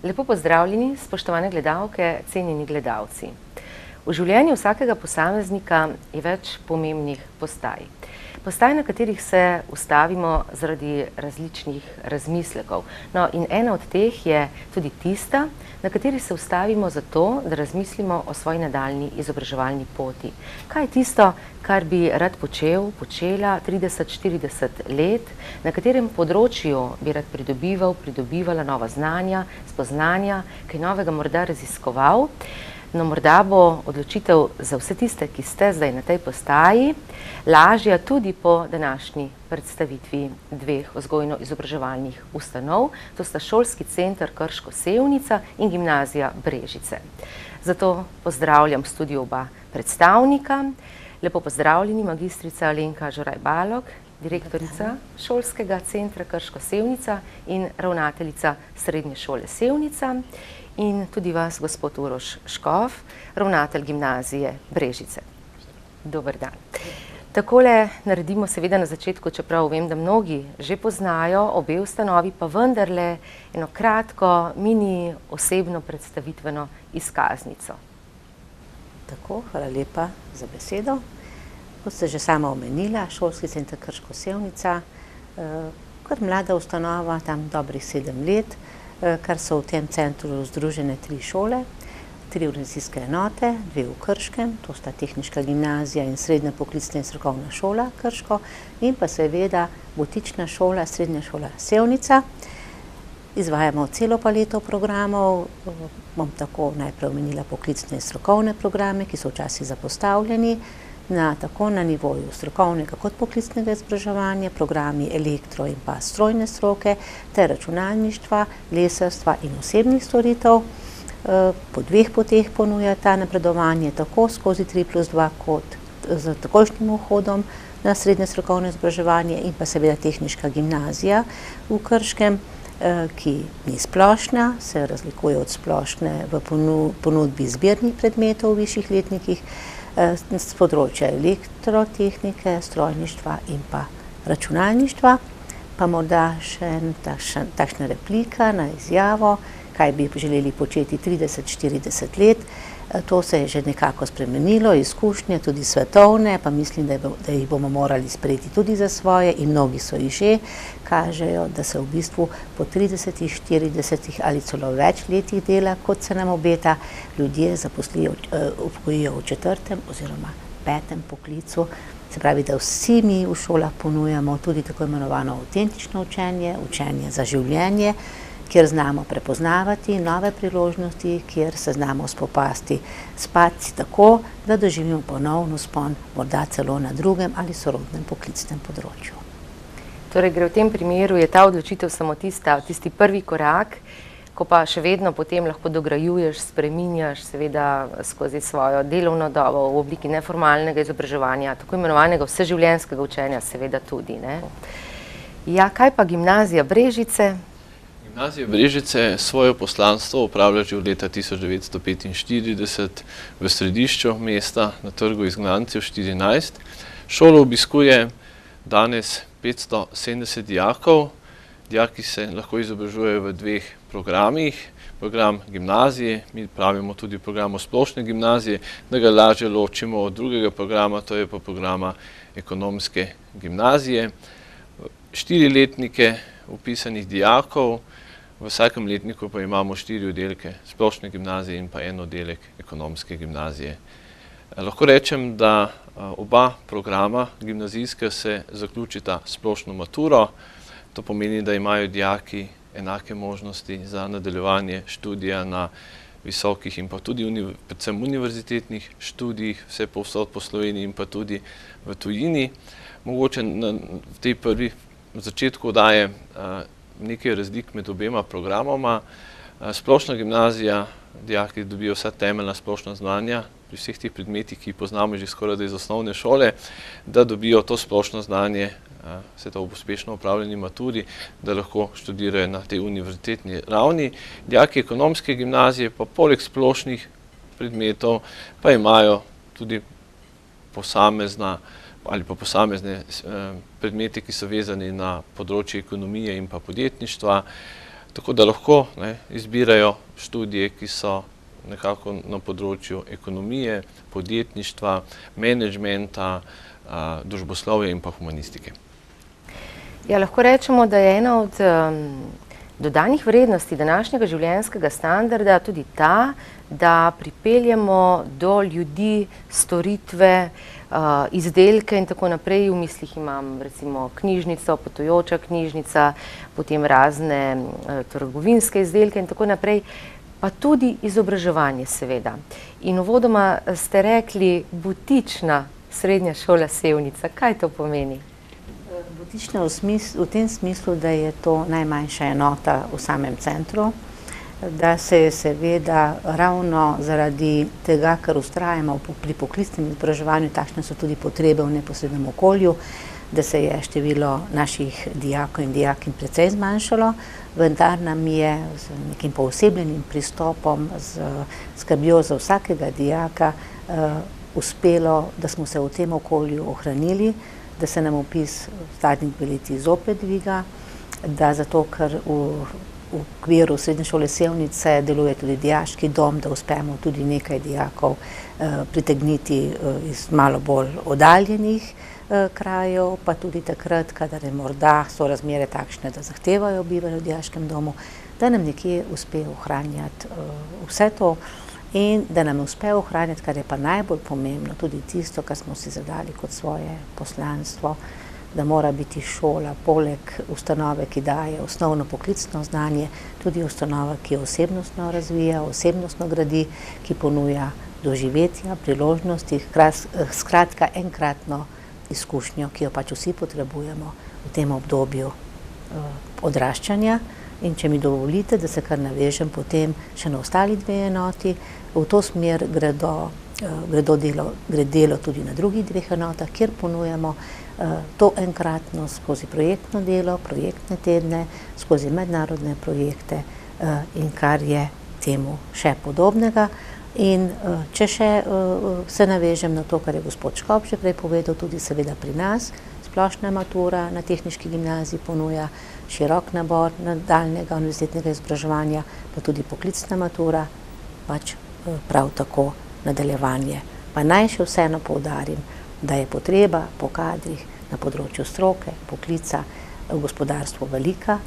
Lepo pozdravljeni, spoštovane gledalke, cenjeni gledalci. V življenju vsakega posameznika je več pomembnih postaj. Postaj, na katerih se ustavimo zaradi različnih razmislekov. No, in ena od teh je tudi tista, na kateri se ustavimo zato, da razmislimo o svoji nadaljnji izobraževalni poti. Kaj je tisto, kar bi rad počela 30-40 let, na katerem področju bi rad pridobivala nova znanja, spoznanja, kaj novega morda raziskoval. No, morda bo odločitev za vse tiste, ki ste zdaj na tej postaji, lažja tudi po današnji predstavitvi dveh vzgojno-izobraževalnih ustanov. To sta Šolski center Krško Sevnica in Gimnazija Brežice. Zato pozdravljam v studiu oba predstavnika. Lepo pozdravljeni, magistrica Alenka Žoraj-Balog, direktorica Šolskega centra Krško Sevnica in ravnateljica Srednje šole Sevnica. In tudi vas, gospod Uroš Škof, ravnatelj Gimnazije Brežice. Dober dan. Takole naredimo seveda na začetku, čeprav vem, da mnogi že poznajo obe ustanovi, pa vendarle eno kratko, mini osebno predstavitveno izkaznico. Tako, hvala lepa za besedo. Kot ste že sama omenila, Šolski center Krško Sevnica, kar mlada ustanova, tam dobrih 7 let, kar so v tem centru združene 3 šole, 3 organizacijske enote, 2 v Krškem, to sta Tehniška gimnazija in Srednja poklicna in strokovna šola Krško, in pa seveda Butična šola, Srednja šola Sevnica. Izvajamo celo paleto programov, bom tako najprej omenila poklicne in strokovne programe, ki so včasih zapostavljeni, tako na nivoju strokovnega kot poklicnega izobraževanja, programi elektro in pa strojne stroke, ter računalništva, lesarstva in osebnih storitev. Po 2 poteh ponuja ta napredovanje, tako skozi 3+2 kot z takojšnjim vhodom na srednje strokovno izobraževanje in pa seveda Tehniška gimnazija v Krškem, ki ni splošna, se razlikuje od splošne v ponudbi zbirnih predmetov v višjih letnikih, z področja elektrotehnike, strojništva in pa računalništva. Pa morda še takšna replika na izjavo, kaj bi želeli početi 30-40 let. To se je že nekako spremenilo, izkušnje tudi svetovne, pa mislim, da jih bomo morali sprejeti tudi za svoje, in mnogi so jih že, kažejo, da se v bistvu po 30, 40 ali celo več letih dela, kot se nam obeta, ljudje upokojijo v 4. oziroma 5. poklicu. Se pravi, da vsi mi v šolah ponujamo tudi tako imenovano avtentično učenje, učenje za življenje, kjer znamo prepoznavati nove priložnosti, kjer se znamo spopasti s padci tako, da doživimo ponovno vzpon, morda celo na drugem ali sorodnem poklicnem področju. Torej gre v tem primeru, je ta odločitev samo tisti prvi korak, ko pa še vedno potem lahko dograjuješ, spreminjaš seveda skozi svojo delovno dobo v obliki neformalnega izobraževanja, tako imenovanega vseživljenjskega učenja seveda tudi, ne? Ja, kaj pa Gimnazija Brežice? Gimnazija Brežice svoje poslanstvo opravlja že od leta 1945 v središču mesta na Trgu izgnancev 14. Šolo obiskuje danes 570 dijakov. Dijaki se lahko izobražujejo v 2 programih. Program gimnazije, mi pravimo tudi programu splošne gimnazije, da ga lažje ločimo od drugega programa, to je pa programa ekonomske gimnazije. 4 letnike vpisanih dijakov, v vsakem letniku pa imamo 4 oddelke splošne gimnazije in pa 1 oddelek ekonomske gimnazije. Lahko rečem, da oba programa gimnazijska se zaključita splošno maturo. To pomeni, da imajo dijaki enake možnosti za nadaljevanje študija na visokih in pa tudi predvsem univerzitetnih študijih, vse povsod po Sloveniji in pa tudi v tujini. Mogoče v tej prvi začetku daje nekaj razlik med obema programoma. Splošna gimnazija, dijaki dobijo vsa temeljna splošna znanja pri vseh teh predmetih, ki jih poznamo že skoraj iz osnovne šole, da dobijo to splošno znanje, vse to ob uspešno opravljeni maturi, da lahko študirajo na tej univerzitetni ravni. Dijaki ekonomske gimnazije pa poleg splošnih predmetov pa imajo tudi posamezne predmete, ki so vezani na področje ekonomije in pa podjetništva. tako da lahko izbirajo študije, ki so nekako na področju ekonomije, podjetništva, menedžmenta, družboslovja in pa humanistike. Ja, lahko rečemo, da je ena od dodanih vrednosti današnjega življenjskega standarda tudi ta, da pripeljemo do ljudi storitve, izdelke in tako naprej. V mislih imam recimo knjižnico, potujoča knjižnica, potem razne trgovinske izdelke in tako naprej, pa tudi izobraževanje seveda. In uvodoma ste rekli butična srednja šola Sevnica. Kaj to pomeni? Butična v tem smislu, da je to najmanjša enota v samem centru, da se je seveda ravno zaradi tega, ker vztrajamo pri poklicnem izobraževanju, takšne so tudi potrebe v neposrednem okolju, da se je število naših dijakov in dijakinj precej zmanjšalo, vendar nam je z nekim poosebljenim pristopom, z skrbjo za vsakega dijaka uspelo, da smo se v tem okolju ohranili, da se nam vpis v zadnjih 2 letih zopet dviga, da zato, ker v okviru Srednje šole Sevnice deluje tudi dijaški dom, da uspemo tudi nekaj dijakov pritegniti iz malo bolj oddaljenih krajev, pa tudi takrat, kadar je morda so razmere takšne, da zahtevajo bivanje v dijaškem domu, da nam nekje uspe ohranjati vse to in da nam uspe ohranjati, kar je pa najbolj pomembno, tudi tisto, kar smo si zadali kot svoje poslanstvo, da mora biti šola poleg ustanove, ki daje osnovno poklicno znanje, tudi ustanova, ki osebnostno razvija, osebnostno gradi, ki ponuja doživetja, priložnosti, skratka enkratno izkušnjo, ki jo pač vsi potrebujemo v tem obdobju odraščanja. In če mi dovolite, da se kar navežem potem še na ostali 2 enoti, v to smer gre delo tudi na drugih 2 enotah, kjer ponujamo to enkratno skozi projektno delo, projektne tedne, skozi mednarodne projekte in kar je temu še podobnega. In če še se navežem na to, kar je gospod Škop že prej povedal, tudi seveda pri nas, splošna matura na Tehniški gimnaziji ponuja širok nabor nadaljnjega univerzitetnega izobraževanja, pa tudi poklicna matura, pač prav tako nadaljevanje. Pa naj še vseeno poudarim, da je potreba po kadrih na področju stroke, poklica v gospodarstvu velika,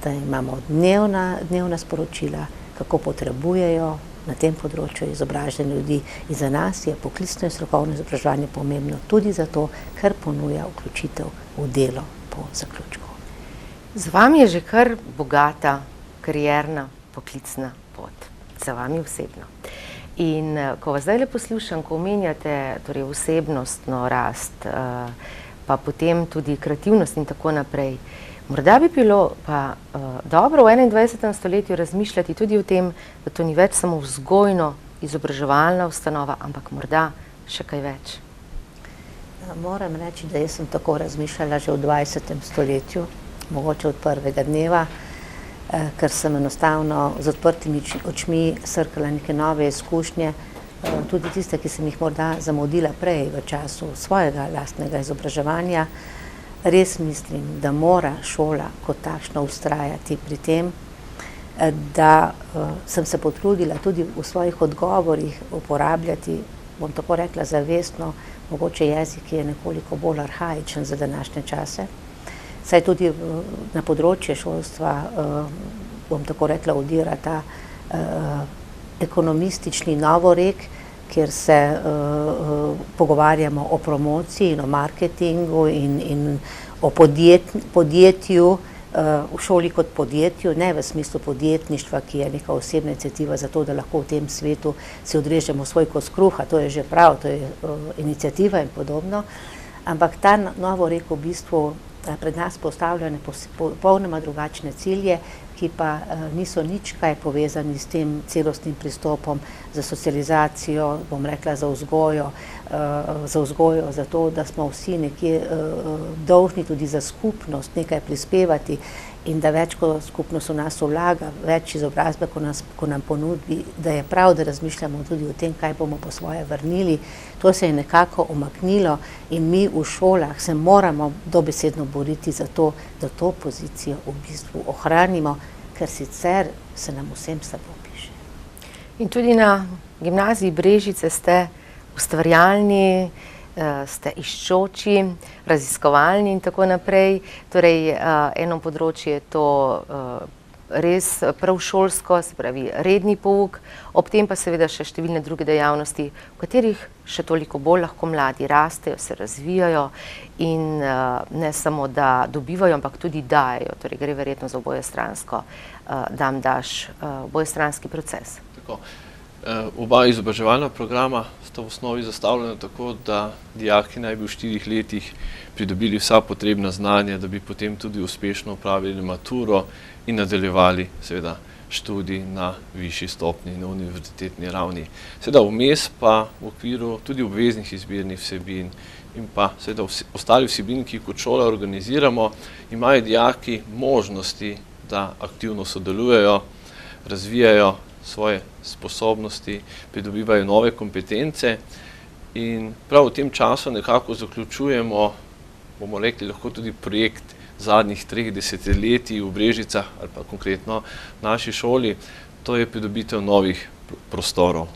da imamo dnevna sporočila, kako potrebujejo na tem področju izobražene ljudi. In za nas je poklicno in strokovno izobraževanje pomembno tudi zato, ker ponuja vključitev v delo po zaključku. Z vami je že kar bogata karierna poklicna pot, za vami osebno. In ko vas zdaj poslušam, ko omenjate torej osebnostno rast, pa potem tudi kreativnost in tako naprej, morda bi bilo pa dobro v 21. stoletju razmišljati tudi o tem, da to ni več samo vzgojno izobraževalna ustanova, ampak morda še kaj več. Moram reči, da jaz sem tako razmišljala že v 20. stoletju, mogoče od prvega dneva, ker sem enostavno z odprtimi očmi srkala neke nove izkušnje, tudi tiste, ki sem jih morda zamudila prej v času svojega lastnega izobraževanja. Res mislim, da mora šola kot takšna vztrajati pri tem, da sem se potrudila tudi v svojih odgovorih uporabljati, bom tako rekla zavestno, mogoče jezik, ki je nekoliko bolj arhaičen za današnje čase. Saj tudi na področje šolstva, bom tako rekla, udira ta ekonomistični novorek, kjer se pogovarjamo o promociji in o marketingu in o podjetju, v šoli kot podjetju, ne v smislu podjetništva, ki je neka osebna iniciativa za to, da lahko v tem svetu si odrežemo svoj kos kruha, to je že prav, to je iniciativa in podobno, ampak ta novorek v bistvu pred nas postavljene popolnoma drugačne cilje, ki pa niso nič kaj povezani s tem celostnim pristopom za socializacijo, bom rekla za vzgojo, za to, da smo vsi nekje dolžni tudi za skupnost nekaj prispevati in da več, ko skupnost v nas vlaga, več izobrazbe, ko nam ponudi, da je prav, da razmišljamo tudi o tem, kaj bomo po svoje vrnili. To se je nekako umaknilo in mi v šolah se moramo dobesedno boriti za to, da to pozicijo v bistvu ohranimo, ker sicer se nam vsem slabo piše. In tudi na gimnaziji Brežice ste ustvarjalni, ste iščoči, raziskovalni in tako naprej. Torej, eno področje je to res prav šolsko, se pravi redni pouk, ob tem pa seveda še številne druge dejavnosti, v katerih še toliko bolj lahko mladi rastejo, se razvijajo in ne samo, da dobivajo, ampak tudi dajejo. Torej, gre verjetno za obojestransko dam-daš, obojestranski proces. Tako. Oba izobraževalna programa sta v osnovi zastavljena tako, da dijaki naj bi v 4 letih pridobili vsa potrebna znanja, da bi potem tudi uspešno opravili maturo in nadaljevali seveda študij na višji stopnji, na univerzitetni ravni. Seveda vmes pa v okviru tudi obveznih izbirnih vsebin in pa seveda ostali vsebin, ki jih kot šola organiziramo, imajo dijaki možnosti, da aktivno sodelujejo, razvijajo svoje sposobnosti, pridobivajo nove kompetence in prav v tem času nekako zaključujemo, bomo rekli, lahko tudi projekt zadnjih 3 desetletij v Brežicah ali pa konkretno v naši šoli, to je pridobitev novih prostorov.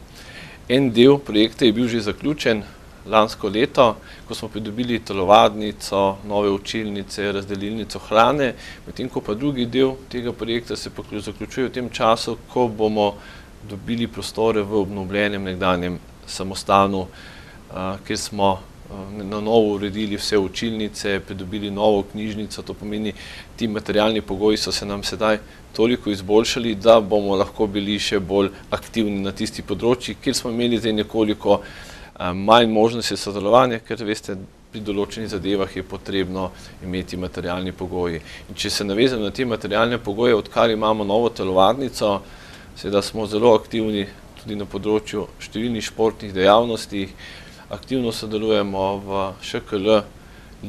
En del projekta je bil že zaključen lansko leto, ko smo pridobili telovadnico, nove učilnice, razdelilnico hrane, medtem ko pa drugi del tega projekta se zaključuje v tem času, ko bomo dobili prostore v obnovljenem nekdanjem samostanu, kjer smo na novo uredili vse učilnice, pridobili novo knjižnico, to pomeni, ti materialni pogoji so se nam sedaj toliko izboljšali, da bomo lahko bili še bolj aktivni na tistih področjih, kjer smo imeli zdaj nekoliko manj možnosti sodelovanja, ker veste, pri določenih zadevah je potrebno imeti materialni pogoji. In če se navezam na te materialne pogoje, odkar imamo novo telovadnico, seveda smo zelo aktivni tudi na področju številnih športnih dejavnosti, aktivno sodelujemo v ŠKL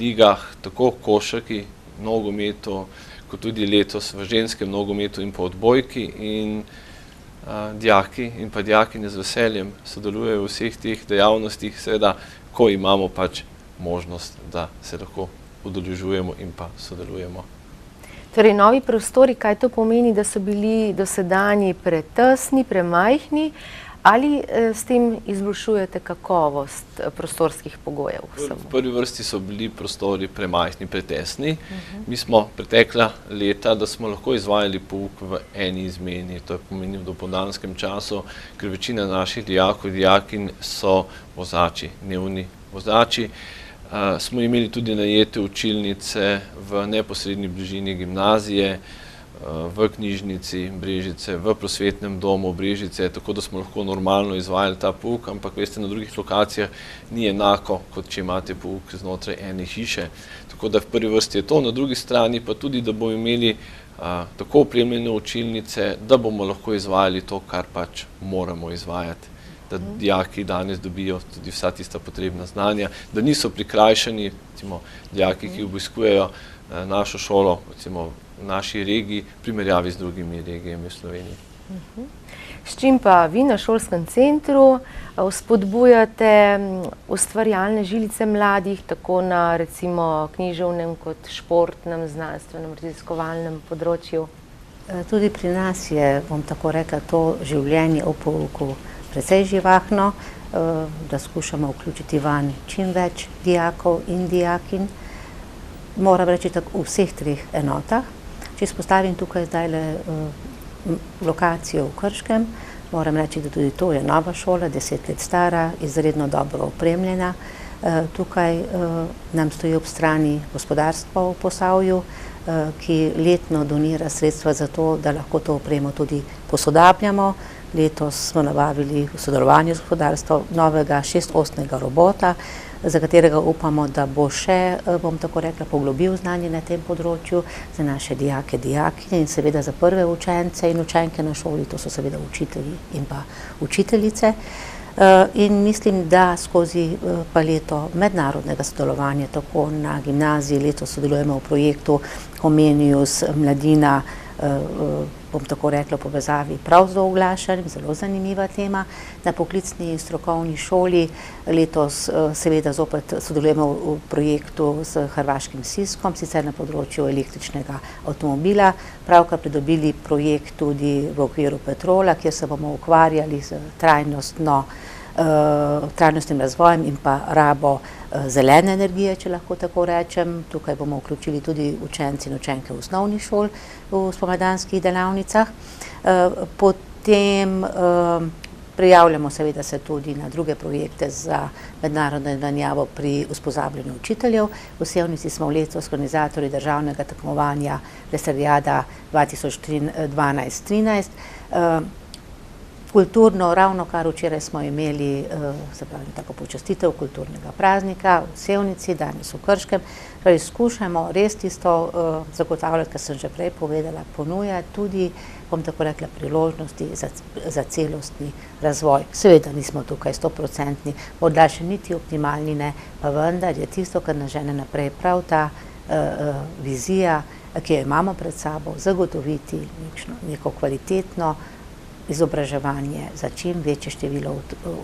ligah, tako v košarki, nogometu, kot tudi letos v ženskem nogometu in pa odbojki in dijaki in pa dijakinje z veseljem sodelujejo v vseh teh dejavnostih, seveda, ko imamo pač možnost, da se lahko udeležujemo in pa sodelujemo. Torej, novi prostori, kaj to pomeni, da so bili dosedanji pretesni, premajhni, ali s tem izboljšujete kakovost prostorskih pogojev? V prvi vrsti so bili prostori premajhni, pretesni. Mi smo pretekla leta, da smo lahko izvajali pouk v eni izmeni, to je pomenilo v dopoldanskem času, ker večina naših dijakov in dijakinj so vozači, dnevni vozači. Smo imeli tudi najete učilnice v neposredni bližini gimnazije, v knjižnici Brežice, v prosvetnem domu Brežice, tako da smo lahko normalno izvajali ta pouk, ampak veste, na drugih lokacijah ni enako, kot če imate pouk znotraj ene hiše. Tako da v prvi vrsti je to, na drugi strani pa tudi, da bomo imeli tako opremljene učilnice, da bomo lahko izvajali to, kar pač moramo izvajati. Da dijaki danes dobijo tudi vsa tista potrebna znanja, da niso prikrajšani, recimo dijaki, ki obiskujejo našo šolo, recimo v naši regiji, v primerjavi z drugimi regijami v Sloveniji. S čim pa vi na šolskem centru spodbujate ustvarjalne žilice mladih, tako na recimo književnem kot športnem, znanstvenem, raziskovalnem področju? Tudi pri nas je, bom tako rekla, to življenje v pouku precej živahno, da skušamo vključiti vanj čim več dijakov in dijakinj. Moram reči tako v vseh 3 enotah. Če izpostavim tukaj zdajle lokacijo v Krškem, moram reči, da tudi to je nova šola, 10 let stara, izredno dobro opremljena. Tukaj nam stoji ob strani gospodarstvo v Posavju, ki letno donira sredstva za to, da lahko to opremo tudi posodabljamo. Letos smo nabavili v sodelovanju z gospodarstvom novega 6-osnega robota, za katerega upamo, da bo še, bom tako rekla, poglobil znanje na tem področju za naše dijake, dijakinje in seveda za prve učence in učenke na šoli, to so seveda učitelji in pa učiteljice. In mislim, da skozi paleto mednarodnega sodelovanja, tako na gimnaziji, letos sodelujemo v projektu Comenius Mladina, bom tako rekla, povezavi prav z oglašanjem, zelo zanimiva tema. Na poklicni in strokovni šoli letos seveda zopet sodelujemo v projektu s hrvaškim SISKom, sicer na področju električnega avtomobila, pravkar pridobili projekt tudi v okviru Petrola, kjer se bomo ukvarjali z trajnostnim razvojem in pa rabo zelene energije, če lahko tako rečem. Tukaj bomo vključili tudi učenci in učenke osnovnih šol v spomladanskih delavnicah. Potem prijavljamo seveda se tudi na druge projekte za mednarodno izmenjavo pri usposabljanju učiteljev. V Sevnici smo letos organizatorji državnega tekmovanja Lesariada 2012-13. Kulturno, ravno kar včeraj smo imeli, se pravi tako počastitev kulturnega praznika v Sevnici, danes v Krškem. Torej skušamo res tisto zagotavljati, kar sem že prej povedala, ponujati tudi, bom tako rekla, priložnosti za celostni razvoj. Seveda nismo tukaj 100%, morda še niti optimalni ne, pa vendar je tisto, kar nas žene naprej, prav ta vizija, ki jo imamo pred sabo, zagotoviti neko kvalitetno izobraževanje za čim večje število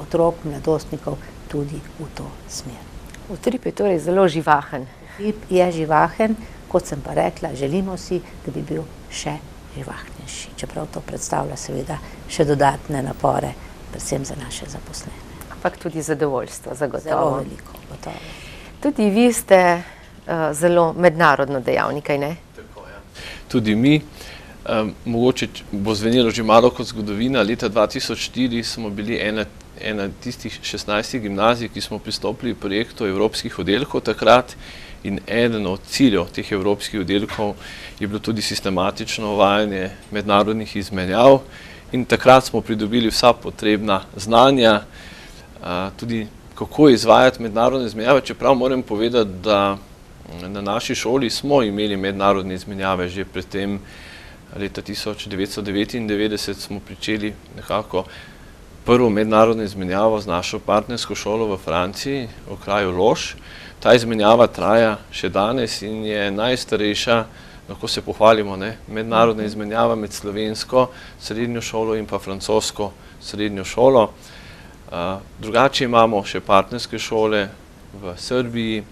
otrok, mladostnikov tudi v to smer. Utrip je torej zelo živahen. Utrip je živahen, kot sem pa rekla, želimo si, da bi bil še živahnejši, čeprav to predstavlja seveda še dodatne napore, predvsem za naše zaposlene. Ampak tudi zadovoljstvo, zagotovo. Zelo veliko, gotovo. Tudi vi ste zelo mednarodno dejavni, kaj ne? Tako, ja. Tudi mi. Mogoče bo zvenelo že malo kot zgodovina. Leta 2004 smo bili ena tistih 16 gimnazij, ki smo pristopili projektu evropskih oddelkov takrat, in eden od ciljev teh evropskih oddelkov je bilo tudi sistematično uvajanje mednarodnih izmenjav, in takrat smo pridobili vsa potrebna znanja, tudi kako izvajati mednarodne izmenjave, čeprav moram povedati, da na naši šoli smo imeli mednarodne izmenjave že pred tem. Leta 1999 smo pričeli nekako prvo mednarodno izmenjavo z našo partnersko šolo v Franciji, v kraju Loš. Ta izmenjava traja še danes in je najstarejša, lahko se pohvalimo, mednarodna izmenjava med slovensko srednjo šolo in pa francosko srednjo šolo. Drugače imamo še partnerske šole v Srbiji,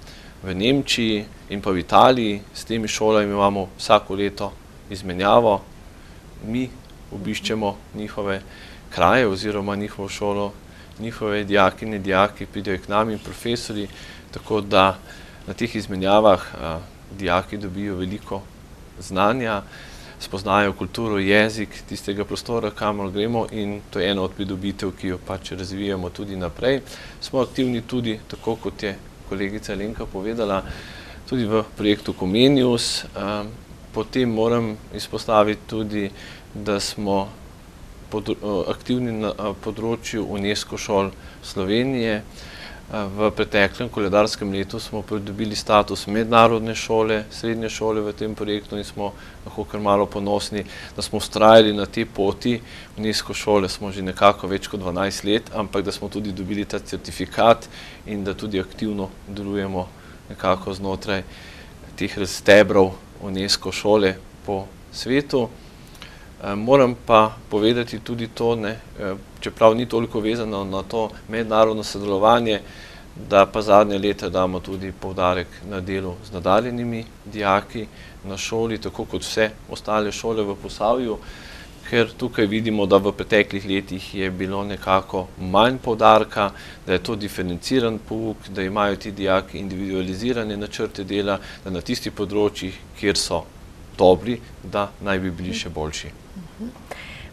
v Nemčiji in pa v Italiji. S temi šolami imamo vsako leto izmenjavo. Mi obiščemo njihove kraje oziroma njihovo šolo, njihove dijakinje, dijaki pridejo k nam in profesori, tako da na teh izmenjavah dijaki dobijo veliko znanja, spoznajo kulturo, jezik tistega prostora, kamor gremo, in to je ena od pridobitev, ki jo pač razvijamo tudi naprej. Smo aktivni tudi, tako kot je kolegica Alenka povedala, tudi v projektu Comenius. Potem moram izpostaviti tudi, da smo aktivni na področju UNESCO šol Slovenije. V preteklem koledarskem letu smo pridobili status mednarodne šole, srednje šole v tem projektu, in smo lahko kar malo ponosni, da smo vztrajali na tej poti. UNESCO šole smo že nekako več kot 12 let, ampak da smo tudi dobili ta certifikat in da tudi aktivno delujemo nekako znotraj teh stebrov UNESCO šole po svetu. Moram pa povedati tudi to, čeprav ni toliko vezano na to mednarodno sodelovanje, da pa zadnje leta damo tudi poudarek na delu z nadarjenimi dijaki na šoli, tako kot vse ostale šole v Posavju, ker tukaj vidimo, da v preteklih letih je bilo nekako manj poudarka, da je to diferenciran pouk, da imajo ti dijaki individualizirane načrte dela, da na tistih področjih, kjer so dobri, da naj bi bili še boljši.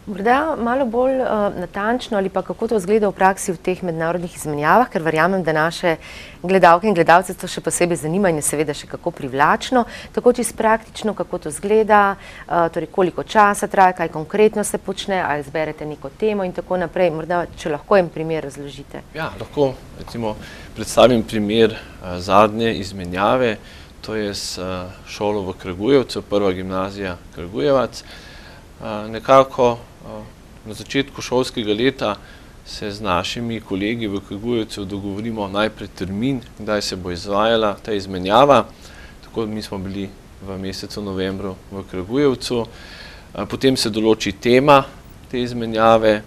Morda malo bolj natančno ali pa kako to izgleda v praksi v teh mednarodnih izmenjavah, ker verjamem, da naše gledalke in gledalce to še posebej zanima in je seveda še kako privlačno, tako čisto praktično, kako to izgleda, torej koliko časa traja, kaj konkretno se počne, ali izberete neko temo in tako naprej. Morda, če lahko en primer razložite. Ja, lahko recimo predstavim primer zadnje izmenjave, to je s šolo v Kragujevcu, prva gimnazija Kragujevac. Nekako na začetku šolskega leta se z našimi kolegi v Kragujevcu dogovorimo najprej termin, kdaj se bo izvajala ta izmenjava. Tako mi smo bili v mesecu novembru v Kragujevcu. Potem se določi tema te izmenjave,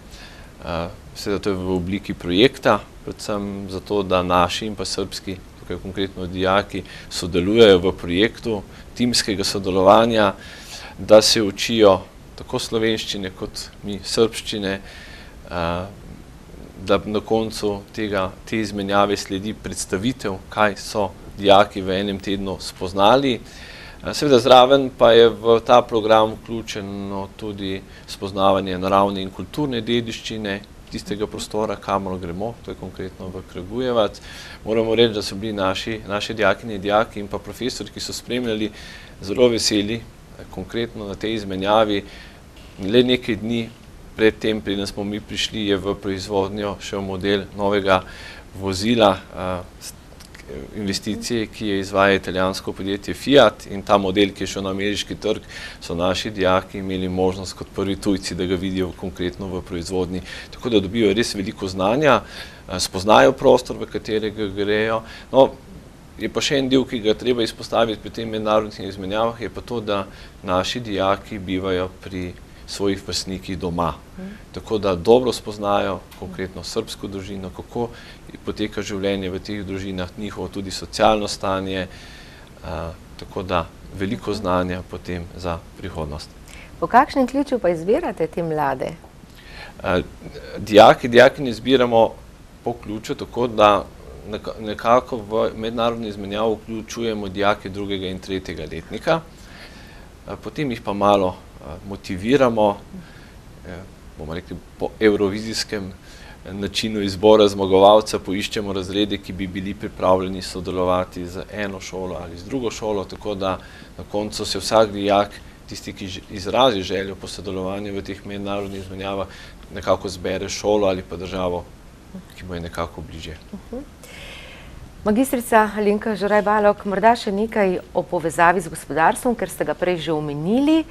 seveda to je v obliki projekta, predvsem zato, da naši in pa srbski, tukaj konkretno dijaki, sodelujejo v projektu timskega sodelovanja, da se učijo tako slovenščine kot mi srbščine, da na koncu te izmenjave sledi predstavitev, kaj so dijaki v enem tednu spoznali. Seveda zraven pa je v ta program vključeno tudi spoznavanje naravne in kulturne dediščine tistega prostora, kamor gremo, to je konkretno v Kragujevac. Moramo reči, da so bili naši dijakinje, dijaki in pa profesori, ki so spremljali, zelo veseli, konkretno na tej izmenjavi. Le nekaj dni pred tem, preden smo mi prišli, je v proizvodnjo šel model novega vozila, investicije, ki je izvaja italijansko podjetje Fiat, in ta model, ki je šel na ameriški trg, so naši dijaki imeli možnost kot prvi tujci, da ga vidijo konkretno v proizvodnji. Tako da dobijo res veliko znanja, spoznajo prostor, v katerega grejo. No, je pa še en del, ki ga treba izpostaviti pri tem mednarodnih izmenjavah, je pa to, da naši dijaki bivajo pri svojih vrstnikih doma. Tako da dobro spoznajo konkretno srbsko družino, kako poteka življenje v teh družinah, njihovo tudi socialno stanje, tako da veliko znanja potem za prihodnost. Po kakšnem ključu pa izbirate te mlade? Dijaki ne izbiramo po ključu, tako da nekako v mednarodno izmenjavo vključujemo dijake 2. in 3. letnika, potem jih pa malo motiviramo, bomo rekli po evrovizijskem načinu izbora zmagovalca, poiščemo razrede, ki bi bili pripravljeni sodelovati z eno šolo ali z drugo šolo, tako da na koncu se vsak dijak, tisti, ki izrazi željo po sodelovanju v teh mednarodnih izmenjavah, nekako zbere šolo ali pa državo, ki mu je nekako bližje. Magistrica Alenka Žeraj-Balog, morda še nekaj o povezavi z gospodarstvom, ker ste ga prej že omenili.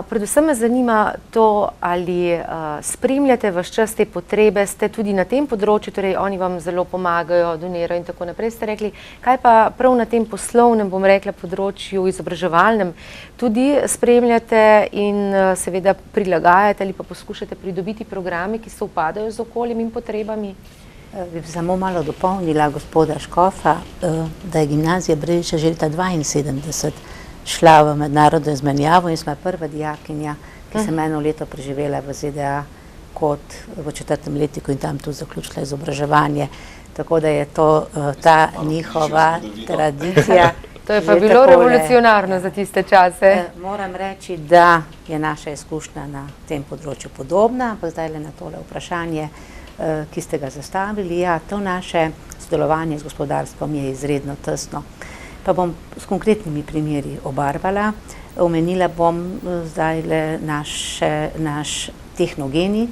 Predvsem me zanima to, ali spremljate vaš čas te potrebe, ste tudi na tem področju, torej oni vam zelo pomagajo, donirajo in tako naprej, ste rekli, kaj pa prav na tem poslovnem, bom rekla, področju izobraževalnem, tudi spremljate in seveda prilagajate ali pa poskušate pridobiti programe, ki se upadajo z okoljem in potrebami? Bi samo malo dopolnila gospoda Škofa, da je gimnazija Brežice že leta 1972 šla v mednarodno izmenjavo in smo prva dijakinja, ki sem 1 leto preživela v ZDA kot v 4. letniku in tam tudi zaključila izobraževanje. Tako da je to ta njihova tradicija. To je pa bilo revolucionarno za tiste čase. Moram reči, da je naša izkušnja na tem področju podobna, ampak zdaj le na tole vprašanje, ki ste ga zastavili. Ja, to naše sodelovanje z gospodarstvom je izredno tesno. Pa bom s konkretnimi primeri obarvala. Omenila bom zdaj le naš tehnogeni.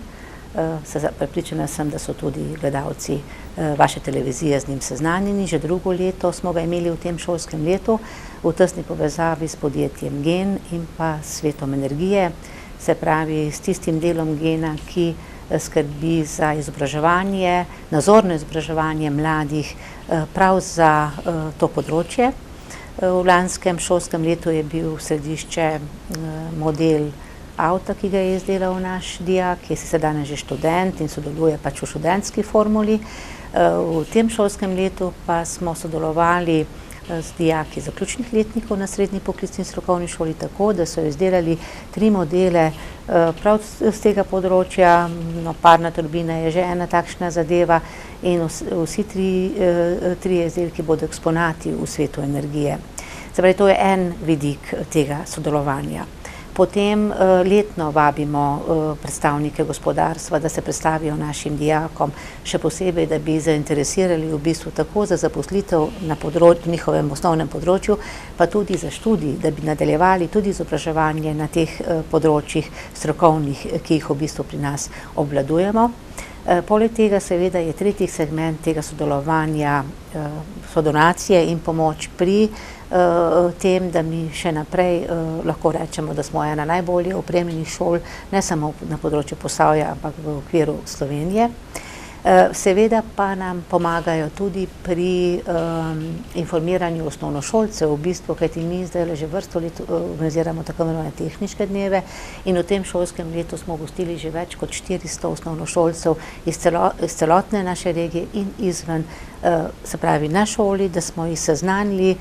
Prepričana sem, da so tudi gledalci vaše televizije z njim seznanjeni. Že 2. leto smo ga imeli v tem šolskem letu v tesni povezavi s podjetjem Gen in pa Svetom energije, se pravi s tistim delom Gena, ki skrbi za izobraževanje, nazorno izobraževanje mladih prav za to področje. V lanskem šolskem letu je bil središče model avta, ki ga je izdelal naš dijak, ki je sicer danes že študent in sodeluje pač v študentski formuli. V tem šolskem letu pa smo sodelovali z dijaki zaključnih letnikov na srednji poklicni strokovni šoli tako, da so izdelali 3 modele prav z tega področja. No, parna turbina je že ena takšna zadeva in vsi 3 izdelki bodo eksponati v Svetu energije. Se pravi, to je en vidik tega sodelovanja. Potem letno vabimo predstavnike gospodarstva, da se predstavijo našim dijakom, še posebej, da bi zainteresirali v bistvu tako za zaposlitev na njihovem osnovnem področju, pa tudi za študij, da bi nadaljevali tudi izobraževanje na teh področjih strokovnih, ki jih v bistvu pri nas obvladujemo. Poleg tega seveda je tretji segment tega sodelovanja so donacije in pomoč pri tem, da mi še naprej lahko rečemo, da smo ena najbolje opremljenih šol, ne samo na področju Posavja, ampak v okviru Slovenije. Seveda pa nam pomagajo tudi pri informiranju osnovnošolcev, v bistvu, kajti mi zdaj že vrsto let organiziramo tako imenovane tehniške dneve in v tem šolskem letu smo gostili že več kot 400 osnovnošolcev iz celotne naše regije in izven, se pravi na šoli, da smo jih seznanili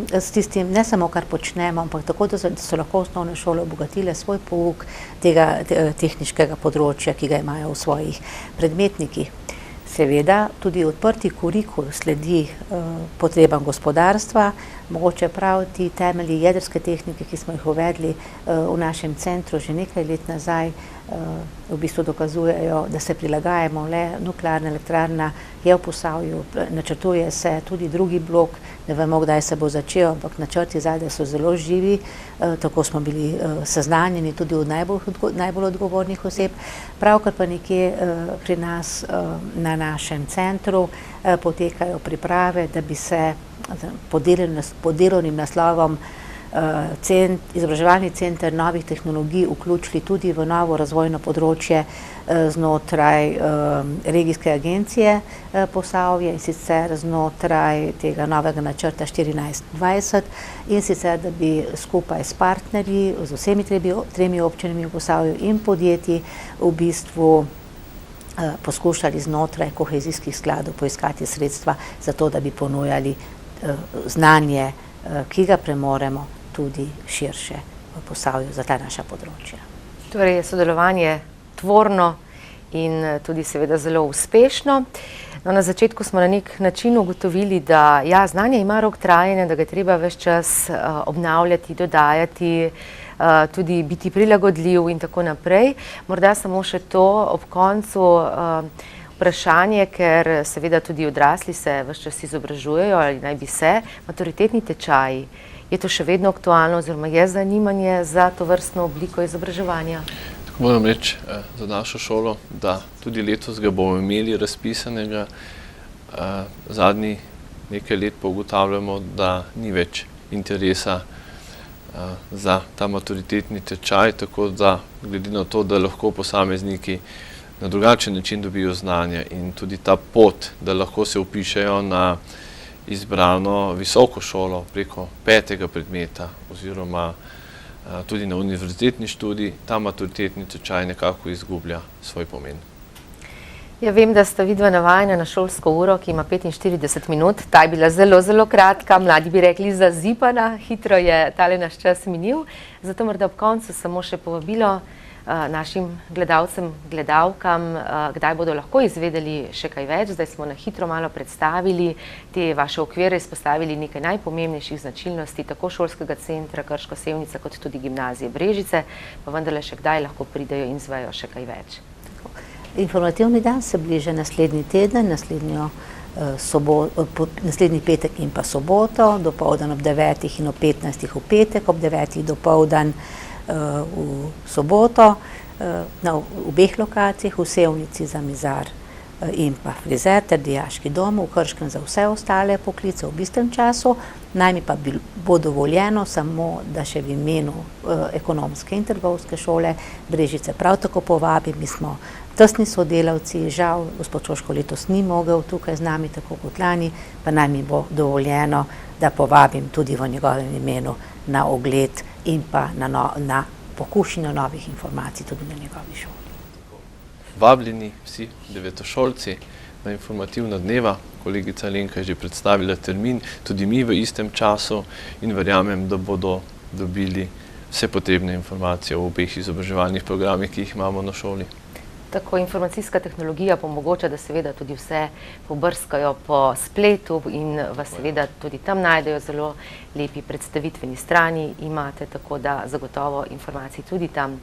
s tistim, ne samo kar počnemo, ampak tako, da so lahko osnovne šole obogatile svoj pouk tega tehniškega področja, ki ga imajo v svojih predmetnikih. Seveda tudi odprti kurikul sledi potrebam gospodarstva, mogoče prav ti temelji jedrske tehnike, ki smo jih uvedli v našem centru že nekaj let nazaj, v bistvu dokazujejo, da se prilagajamo le. Nuklearna elektrarna je v Posavju, načrtuje se tudi drugi blok, ne vemo, kdaj se bo začel, ampak načrti zadaj so zelo živi, tako smo bili seznanjeni tudi od najbolj odgovornih oseb. Pravkar pa nekje pri nas na našem centru potekajo priprave, da bi se pod delovnim naslovom izobraževalni center novih tehnologij vključili tudi v novo razvojno področje znotraj regijske agencije Posavje, in sicer znotraj tega novega načrta 14-20, in sicer, da bi skupaj s partnerji, z vsemi tremi občinami v Posavju in podjetji v bistvu poskušali znotraj kohezijskih skladov poiskati sredstva za to, da bi ponujali znanje, ki ga premoremo tudi širše v Posavju za ta naša področja. Torej je sodelovanje tvorno in tudi seveda zelo uspešno. No, na začetku smo na nek način ugotovili, da ja, znanje ima rok trajanja, da ga je treba ves čas obnavljati, dodajati, tudi biti prilagodljiv in tako naprej. Morda samo še to ob koncu vprašanje, ker seveda tudi odrasli se ves čas izobražujejo ali naj bi se, maturitetni tečaji. Je to še vedno aktualno oziroma je zanimanje za to vrstno obliko izobraževanja? Tako moram reči za našo šolo, da tudi letos ga bomo imeli razpisanega. Zadnji nekaj let pa ugotavljamo, da ni več interesa za ta maturitetni tečaj, tako da glede na to, da lahko posamezniki na drugačen način dobijo znanje in tudi ta pot, da lahko se vpišejo na izbrano visoko šolo preko 5. predmeta oziroma tudi na univerzitetni študij, ta maturitetni tečaj nekako izgublja svoj pomen. Ja, vem, da sta vidva navajena na šolsko uro, ki ima 45 minut. Ta je bila zelo, zelo kratka, mladi bi rekli zazipana, hitro je tale naš čas minil. Zato morda ob koncu samo še povabilo našim gledalcem, gledalkam, kdaj bodo lahko izvedeli še kaj več. Zdaj smo na hitro malo predstavili te vaše okvire, izpostavili nekaj najpomembnejših značilnosti tako šolskega centra Krško Sevnica kot tudi gimnazije Brežice, pa vendarle še kdaj lahko pridejo in izvejo še kaj več. Informativni dan se bliža naslednji teden, naslednji petek in pa soboto, dopoldan ob 9. in ob 15. v petek, ob 9. dopoldan v soboto, na obeh lokacijah, v Sevnici za mizar in pa frizer ter dijaški dom, v Krškem za vse ostale poklice v istem času. Naj mi pa bo dovoljeno samo, da še v imenu ekonomske in trgovske šole Brežice prav tako povabim. Mi smo tesni sodelavci, žal gospod Čoško letos ni mogel tukaj z nami tako kot lani, pa naj mi bo dovoljeno, da povabim tudi v njegovem imenu na ogled in pa na pokušnjo novih informacij tudi na njegovi šoli. Vabljeni vsi devetošolci na informativna dneva. Kolegica Alenka je že predstavila termin, tudi mi v istem času, in verjamem, da bodo dobili vse potrebne informacije o obeh izobraževalnih programih, ki jih imamo na šoli. Tako informacijska tehnologija omogoča, da seveda tudi vse pobrskajo po spletu in vas seveda tudi tam najdejo zelo lepi predstavitveni strani imate, tako da zagotovo informacij tudi tam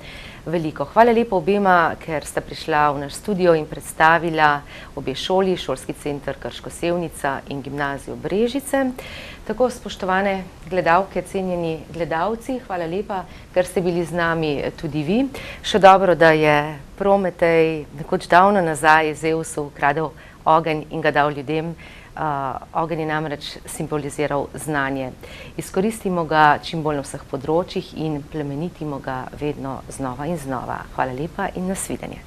veliko. Hvala lepo obema, ker sta prišla v naš studio in predstavila obe šoli, Šolski center Krško Sevnica in gimnazijo Brežice. Tako, spoštovane gledalke, cenjeni gledalci, hvala lepa, ker ste bili z nami tudi vi. Še dobro, da je Prometej nekoč davno nazaj Zeusu ukradel ogenj in ga dal ljudem. Ogenj je namreč simboliziral znanje. Izkoristimo ga čim bolj na vseh področjih in plemenitimo ga vedno znova in znova. Hvala lepa in nasvidenje.